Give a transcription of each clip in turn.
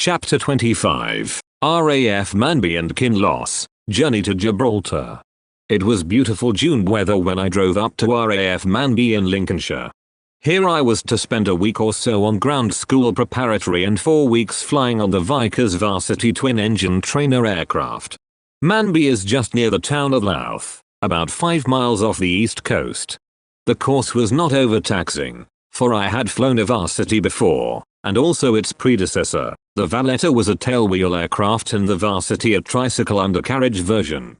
Chapter 25, R.A.F. Manby and Kinloss, Journey to Gibraltar. It was beautiful June weather when I drove up to R.A.F. Manby in Lincolnshire. Here I was to spend a week or so on ground school preparatory and 4 weeks flying on the Vickers Varsity twin-engine trainer aircraft. Manby is just near the town of R.A.F, about 5 miles off the east coast. The course was not overtaxing, for I had flown a Varsity before, and also its predecessor. The Valletta was a tailwheel aircraft and the Varsity a tricycle undercarriage version.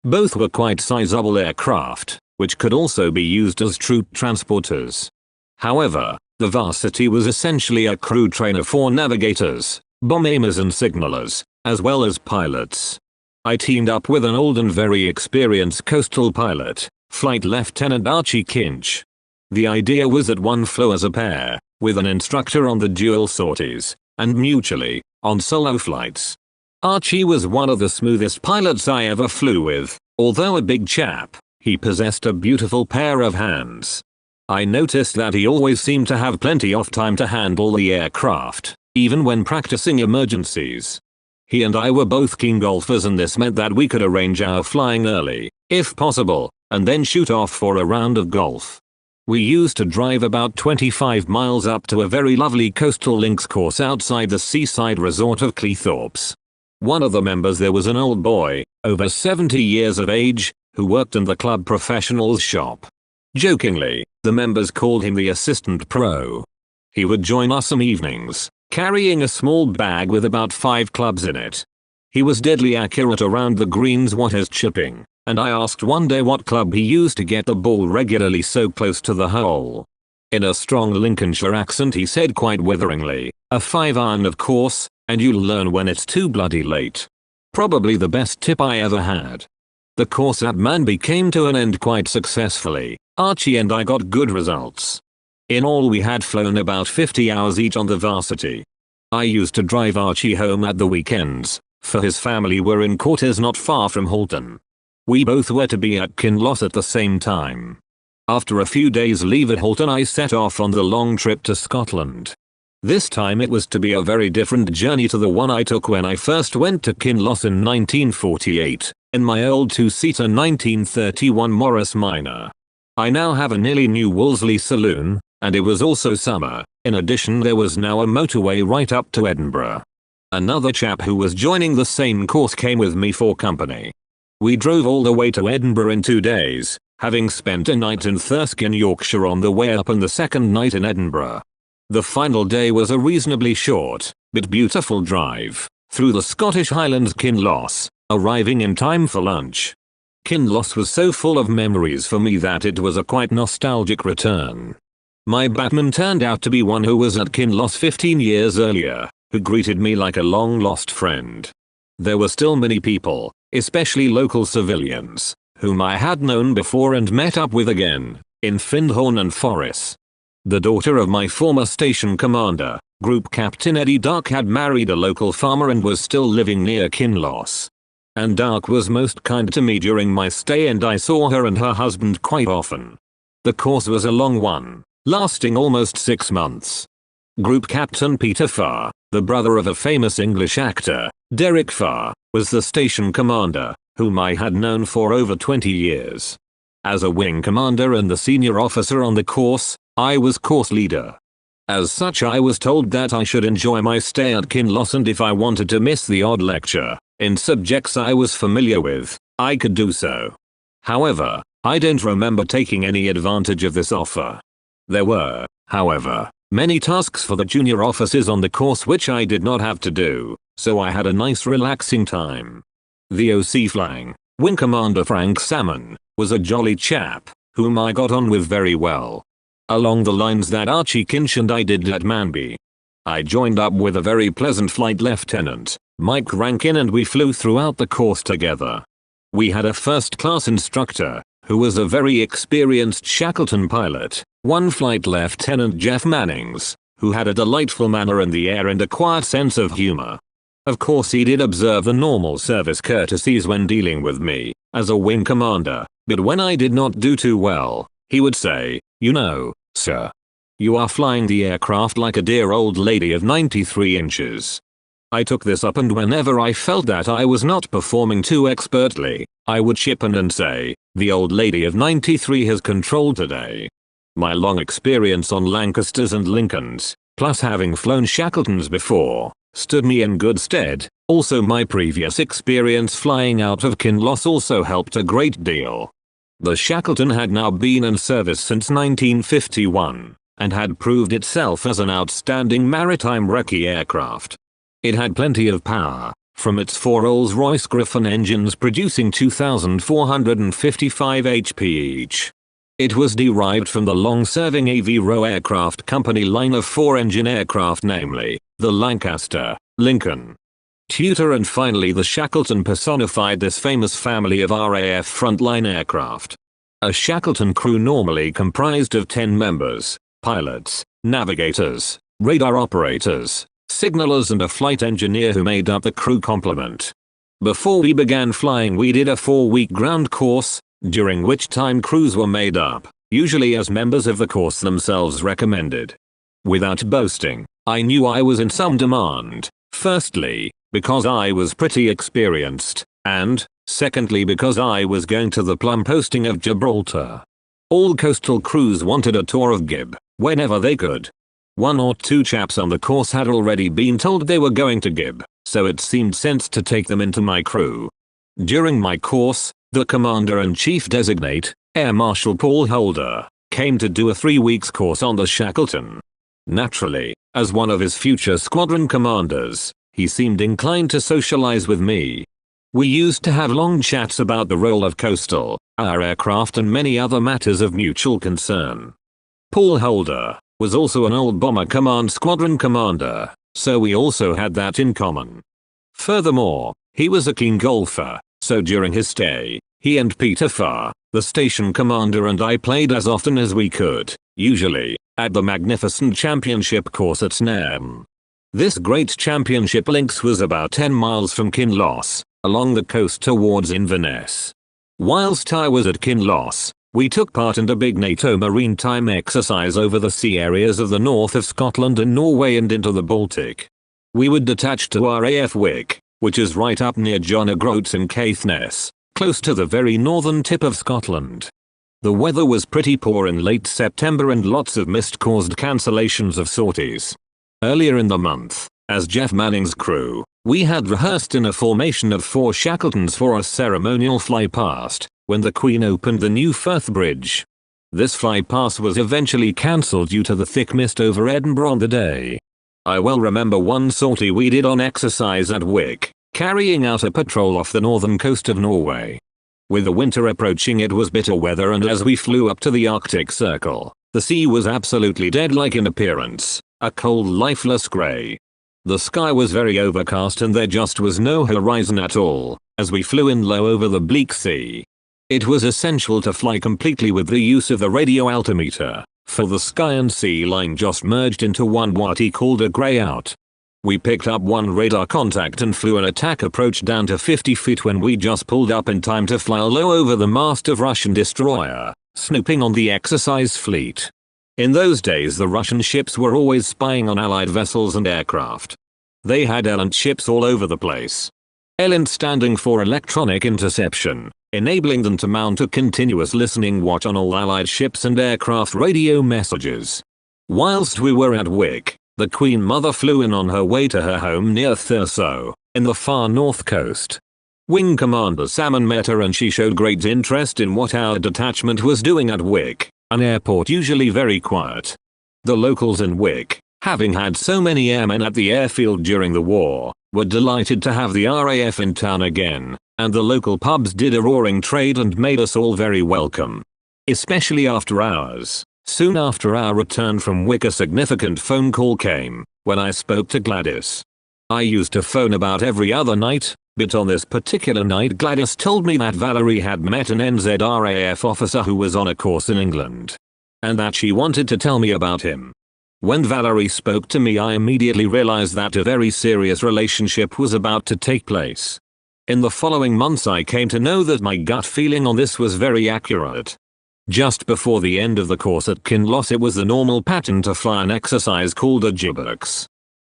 Both were quite sizable aircraft, which could also be used as troop transporters. However, the Varsity was essentially a crew trainer for navigators, bomb aimers and signalers, as well as pilots. I teamed up with an old and very experienced coastal pilot, Flight Lieutenant Archie Kinch. The idea was that one flew as a pair, with an instructor on the dual sorties, and mutually, on solo flights. Archie was one of the smoothest pilots I ever flew with. Although a big chap, he possessed a beautiful pair of hands. I noticed that he always seemed to have plenty of time to handle the aircraft, even when practicing emergencies. He and I were both keen golfers, and this meant that we could arrange our flying early, if possible, and then shoot off for a round of golf. We used to drive about 25 miles up to a very lovely coastal links course outside the seaside resort of Cleethorpes. One of the members there was an old boy, over 70 years of age, who worked in the club professionals shop. Jokingly, the members called him the assistant pro. He would join us some evenings, carrying a small bag with about 5 clubs in it. He was deadly accurate around the greens what his chipping, and I asked one day what club he used to get the ball regularly so close to the hole. In a strong Lincolnshire accent he said quite witheringly, "A 5-iron of course, and you'll learn when it's too bloody late." Probably the best tip I ever had. The course at Manby came to an end quite successfully. Archie and I got good results. In all we had flown about 50 hours each on the Varsity. I used to drive Archie home at the weekends, for his family were in quarters not far from Halton. We both were to be at Kinloss at the same time. After a few days leave at Halton I set off on the long trip to Scotland. This time it was to be a very different journey to the one I took when I first went to Kinloss in 1948, in my old 2-seater 1931 Morris Minor. I now have a nearly new Wolseley saloon, and it was also summer. In addition there was now a motorway right up to Edinburgh. Another chap who was joining the same course came with me for company. We drove all the way to Edinburgh in 2 days, having spent a night in Thirsk in Yorkshire on the way up and the second night in Edinburgh. The final day was a reasonably short, but beautiful drive, through the Scottish Highlands Kinloss, arriving in time for lunch. Kinloss was so full of memories for me that it was a quite nostalgic return. My batman turned out to be one who was at Kinloss 15 years earlier, who greeted me like a long-lost friend. There were still many people, especially local civilians, whom I had known before and met up with again, in Findhorn and Forres. The daughter of my former station commander, Group Captain Eddie Dark, had married a local farmer and was still living near Kinloss. And Dark was most kind to me during my stay, and I saw her and her husband quite often. The course was a long one, lasting almost 6 months. Group Captain Peter Farr, the brother of a famous English actor, Derek Farr, was the station commander, whom I had known for over 20 years. As a wing commander and the senior officer on the course, I was course leader. As such I was told that I should enjoy my stay at Kinloss, and if I wanted to miss the odd lecture, in subjects I was familiar with, I could do so. However, I don't remember taking any advantage of this offer. There were, however, many tasks for the junior officers on the course which I did not have to do, so I had a nice relaxing time. The OC flying, Wing Commander Frank Salmon, was a jolly chap, whom I got on with very well. Along the lines that Archie Kinch and I did at Manby. I joined up with a very pleasant Flight Lieutenant, Mike Rankin, and we flew throughout the course together. We had a first-class instructor, who was a very experienced Shackleton pilot, one Flight Lieutenant Jeff Mannings, who had a delightful manner in the air and a quiet sense of humor. Of course he did observe the normal service courtesies when dealing with me, as a wing commander, but when I did not do too well, he would say, "You know, sir, you are flying the aircraft like a dear old lady of 93 inches. I took this up, and whenever I felt that I was not performing too expertly, I would chip in and say, "The old lady of 93 has control today." My long experience on Lancasters and Lincolns, plus having flown Shackletons before, stood me in good stead. Also, my previous experience flying out of Kinloss also helped a great deal. The Shackleton had now been in service since 1951, and had proved itself as an outstanding maritime recce aircraft. It had plenty of power, from its 4 Rolls-Royce Griffon engines producing 2,455 HP each. It was derived from the long-serving R.A.F aircraft company line of 4-engine aircraft, namely, the Lancaster, Lincoln, Tudor, and finally the Shackleton personified this famous family of R.A.F frontline aircraft. A Shackleton crew normally comprised of 10 members, pilots, navigators, radar operators, signalers, and a flight engineer who made up the crew complement. Before we began flying, we did a 4-week ground course, during which time crews were made up, usually as members of the course themselves recommended. Without boasting, I knew I was in some demand, firstly, because I was pretty experienced, and, secondly, because I was going to the plum posting of Gibraltar. All coastal crews wanted a tour of Gib, whenever they could. 1 or 2 chaps on the course had already been told they were going to Gib, so it seemed sense to take them into my crew. During my course, the Commander-in-Chief designate, Air Marshal Paul Holder, came to do a 3 weeks course on the Shackleton. Naturally, as one of his future squadron commanders, he seemed inclined to socialize with me. We used to have long chats about the role of coastal, our aircraft, and many other matters of mutual concern. Paul Holder was also an old Bomber Command squadron commander, so we also had that in common. Furthermore, he was a keen golfer, so during his stay, he and Peter Farr, the station commander, and I played as often as we could, usually, at the magnificent championship course at Snaim. This great championship links was about 10 miles from Kinloss, along the coast towards Inverness. Whilst I was at Kinloss, we took part in a big NATO maritime exercise over the sea areas of the north of Scotland and Norway and into the Baltic. We were detached to R.A.F Wick, which is right up near John O'Groats in Caithness, close to the very northern tip of Scotland. The weather was pretty poor in late September, and lots of mist caused cancellations of sorties. Earlier in the month, as Jeff Manning's crew, we had rehearsed in a formation of 4 Shackletons for a ceremonial fly-past, when the Queen opened the new Firth Bridge. This fly-past was eventually cancelled due to the thick mist over Edinburgh on the day. I well remember one sortie we did on exercise at Wick, carrying out a patrol off the northern coast of Norway. With the winter approaching, it was bitter weather, and as we flew up to the Arctic Circle, the sea was absolutely dead-like in appearance, a cold, lifeless grey. The sky was very overcast, and there just was no horizon at all, as we flew in low over the bleak sea. It was essential to fly completely with the use of the radio altimeter, for the sky and sea line just merged into one, what he called a greyout. We picked up one radar contact and flew an attack approach down to 50 feet when we just pulled up in time to fly low over the mast of Russian destroyer, snooping on the exercise fleet. In those days, the Russian ships were always spying on Allied vessels and aircraft. They had ELINT ships all over the place. ELINT standing for electronic interception, enabling them to mount a continuous listening watch on all Allied ships and aircraft radio messages. Whilst we were at Wick, the Queen Mother flew in on her way to her home near Thurso, in the far north coast. Wing Commander Salmon met her, and she showed great interest in what our detachment was doing at Wick, an airport usually very quiet. The locals in Wick, having had so many airmen at the airfield during the war, were delighted to have the R.A.F in town again, and the local pubs did a roaring trade and made us all very welcome. Especially after hours. Soon after our return from Wick, a significant phone call came, when I spoke to Gladys. I used to phone about every other night, but on this particular night Gladys told me that Valerie had met an NZRAF officer who was on a course in England, and that she wanted to tell me about him. When Valerie spoke to me, I immediately realized that a very serious relationship was about to take place. In the following months I came to know that my gut feeling on this was very accurate. Just before the end of the course at Kinloss, it was the normal pattern to fly an exercise called a Gibbox.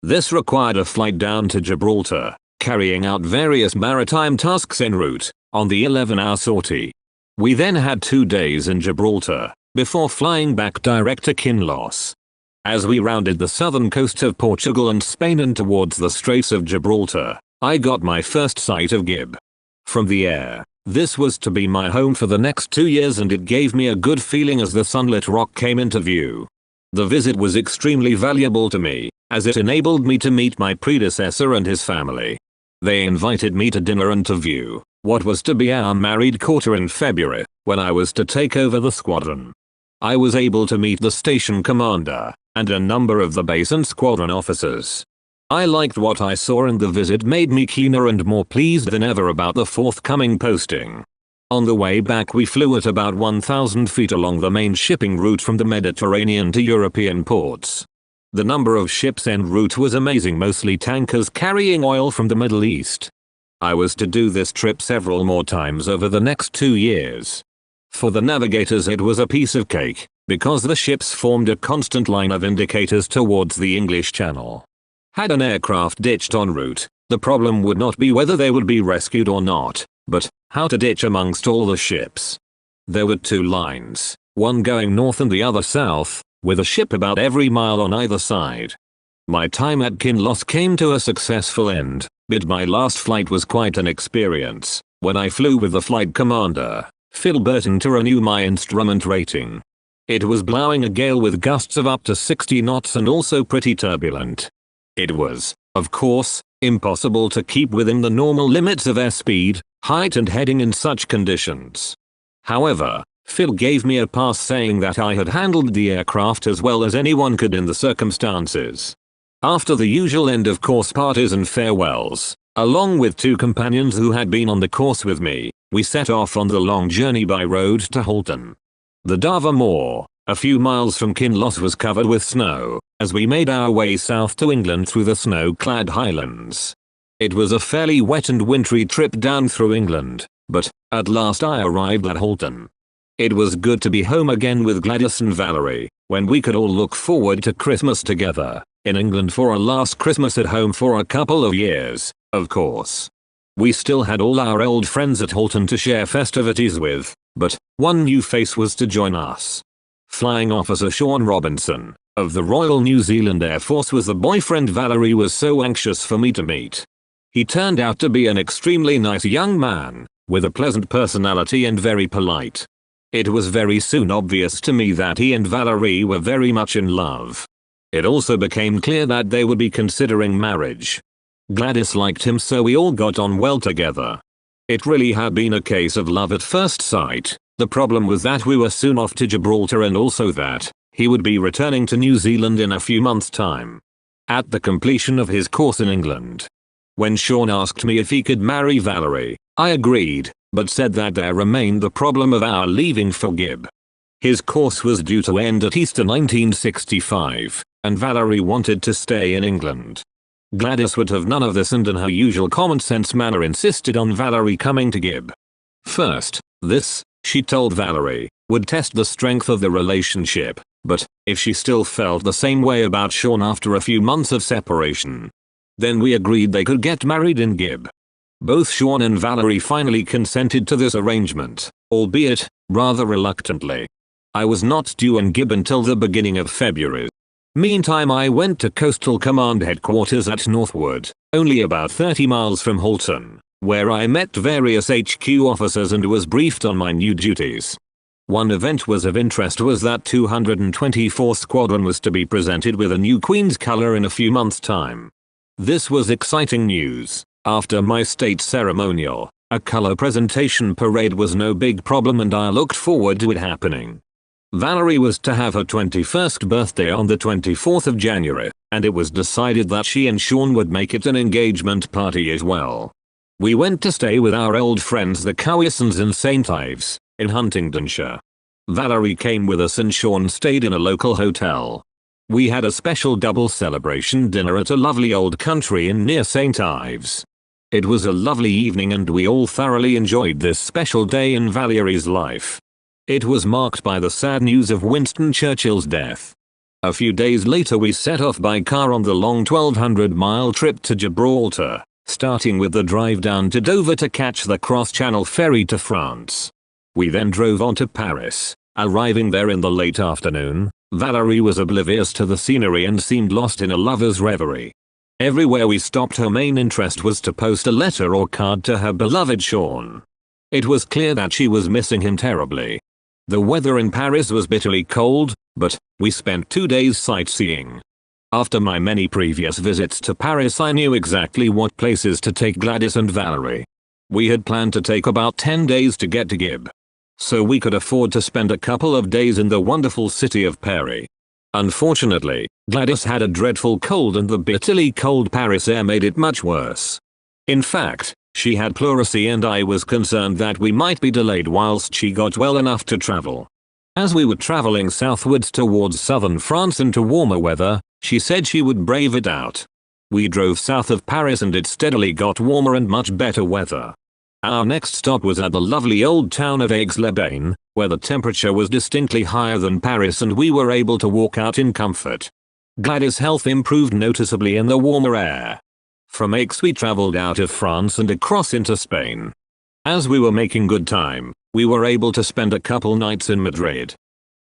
This required a flight down to Gibraltar, carrying out various maritime tasks en route, on the 11-hour sortie. We then had 2 days in Gibraltar, before flying back direct to Kinloss. As we rounded the southern coast of Portugal and Spain and towards the Straits of Gibraltar, I got my first sight of Gib. From the air, this was to be my home for the next 2 years, and it gave me a good feeling as the sunlit rock came into view. The visit was extremely valuable to me, as it enabled me to meet my predecessor and his family. They invited me to dinner and to view what was to be our married quarter in February, when I was to take over the squadron. I was able to meet the station commander, and a number of the base and squadron officers. I liked what I saw, and the visit made me keener and more pleased than ever about the forthcoming posting. On the way back we flew at about 1,000 feet along the main shipping route from the Mediterranean to European ports. The number of ships en route was amazing, mostly tankers carrying oil from the Middle East. I was to do this trip several more times over the next 2 years. For the navigators it was a piece of cake, because the ships formed a constant line of indicators towards the English Channel. Had an aircraft ditched en route, the problem would not be whether they would be rescued or not, but how to ditch amongst all the ships. There were 2 lines, one going north and the other south, with a ship about every mile on either side. My time at Kinloss came to a successful end, but my last flight was quite an experience, when I flew with the flight commander, Phil Burton, to renew my instrument rating. It was blowing a gale with gusts of up to 60 knots and also pretty turbulent. It was, of course, impossible to keep within the normal limits of airspeed, height and heading in such conditions. However, Phil gave me a pass, saying that I had handled the aircraft as well as anyone could in the circumstances. After the usual end of course parties and farewells, along with 2 companions who had been on the course with me, we set off on the long journey by road to Halton. The Dava Moor, a few miles from Kinloss, was covered with snow, as we made our way south to England through the snow-clad highlands. It was a fairly wet and wintry trip down through England, but at last I arrived at Halton. It was good to be home again with Gladys and Valerie, when we could all look forward to Christmas together, in England for a last Christmas at home for a couple of years, of course. We still had all our old friends at Halton to share festivities with, but one new face was to join us. Flying Officer Sean Robinson, of the Royal New Zealand Air Force, was the boyfriend Valerie was so anxious for me to meet. He turned out to be an extremely nice young man, with a pleasant personality and very polite. It was very soon obvious to me that he and Valerie were very much in love. It also became clear that they would be considering marriage. Gladys liked him, so we all got on well together. It really had been a case of love at first sight. The problem was that we were soon off to Gibraltar, and also that he would be returning to New Zealand in a few months' time, at the completion of his course in England. When Sean asked me if he could marry Valerie, I agreed, but said that there remained the problem of our leaving for Gib. His course was due to end at Easter 1965, and Valerie wanted to stay in England. Gladys would have none of this, and in her usual common sense manner insisted on Valerie coming to Gib. First, this, she told Valerie, would test the strength of the relationship, but if she still felt the same way about Sean after a few months of separation, then we agreed they could get married in Gib. Both Sean and Valerie finally consented to this arrangement, albeit rather reluctantly. I was not due in Gib until the beginning of February. Meantime, I went to Coastal Command headquarters at Northwood, only about 30 miles from Halton, where I met various HQ officers and was briefed on my new duties. One event was of interest was that 224th Squadron was to be presented with a new Queen's colour in a few months' time. This was exciting news. After my state ceremonial, a colour presentation parade was no big problem, and I looked forward to it happening. Valerie was to have her 21st birthday on the 24th of January, and it was decided that she and Sean would make it an engagement party as well. We went to stay with our old friends the Cowisons in St. Ives, in Huntingdonshire. Valerie came with us and Sean stayed in a local hotel. We had a special double celebration dinner at a lovely old country inn near St. Ives. It was a lovely evening and we all thoroughly enjoyed this special day in Valerie's life. It was marked by the sad news of Winston Churchill's death. A few days later we set off by car on the long 1200-mile trip to Gibraltar, starting with the drive down to Dover to catch the cross-channel ferry to France. We then drove on to Paris. Arriving there in the late afternoon, Valerie was oblivious to the scenery and seemed lost in a lover's reverie. Everywhere we stopped her main interest was to post a letter or card to her beloved Sean. It was clear that she was missing him terribly. The weather in Paris was bitterly cold, but we spent 2 days sightseeing. After my many previous visits to Paris, I knew exactly what places to take Gladys and Valerie. We had planned to take about 10 days to get to Gib, so we could afford to spend a couple of days in the wonderful city of Paris. Unfortunately, Gladys had a dreadful cold and the bitterly cold Paris air made it much worse. In fact, she had pleurisy and I was concerned that we might be delayed whilst she got well enough to travel. As we were traveling southwards towards southern France into warmer weather, she said she would brave it out. We drove south of Paris and it steadily got warmer and much better weather. Our next stop was at the lovely old town of Aix-les-Bains, where the temperature was distinctly higher than Paris and we were able to walk out in comfort. Gladys' health improved noticeably in the warmer air. From Aix we traveled out of France and across into Spain. As we were making good time, we were able to spend a couple nights in Madrid.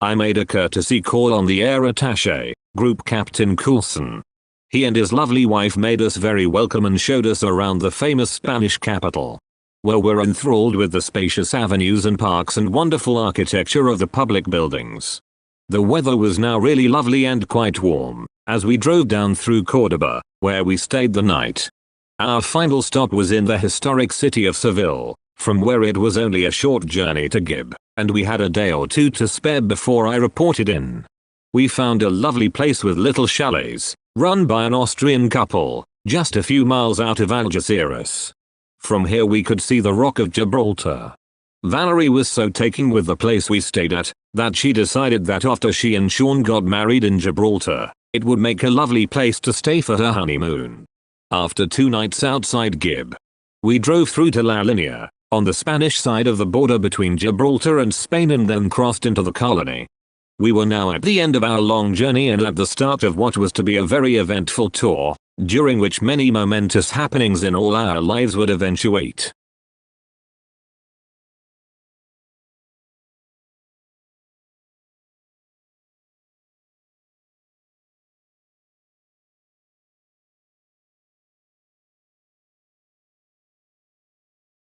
I made a courtesy call on the air attaché, Group Captain Coulson. He and his lovely wife made us very welcome and showed us around the famous Spanish capital. We were enthralled with the spacious avenues and parks and wonderful architecture of the public buildings. The weather was now really lovely and quite warm, as we drove down through Cordoba, where we stayed the night. Our final stop was in the historic city of Seville, from where it was only a short journey to Gib, and we had a day or two to spare before I reported in. We found a lovely place with little chalets, run by an Austrian couple, just a few miles out of Algeciras. From here we could see the Rock of Gibraltar. Valerie was so taken with the place we stayed at, that she decided that after she and Sean got married in Gibraltar, it would make a lovely place to stay for her honeymoon. After 2 nights outside Gib, we drove through to La Linea, on the Spanish side of the border between Gibraltar and Spain, and then crossed into the colony. We were now at the end of our long journey and at the start of what was to be a very eventful tour, during which many momentous happenings in all our lives would eventuate.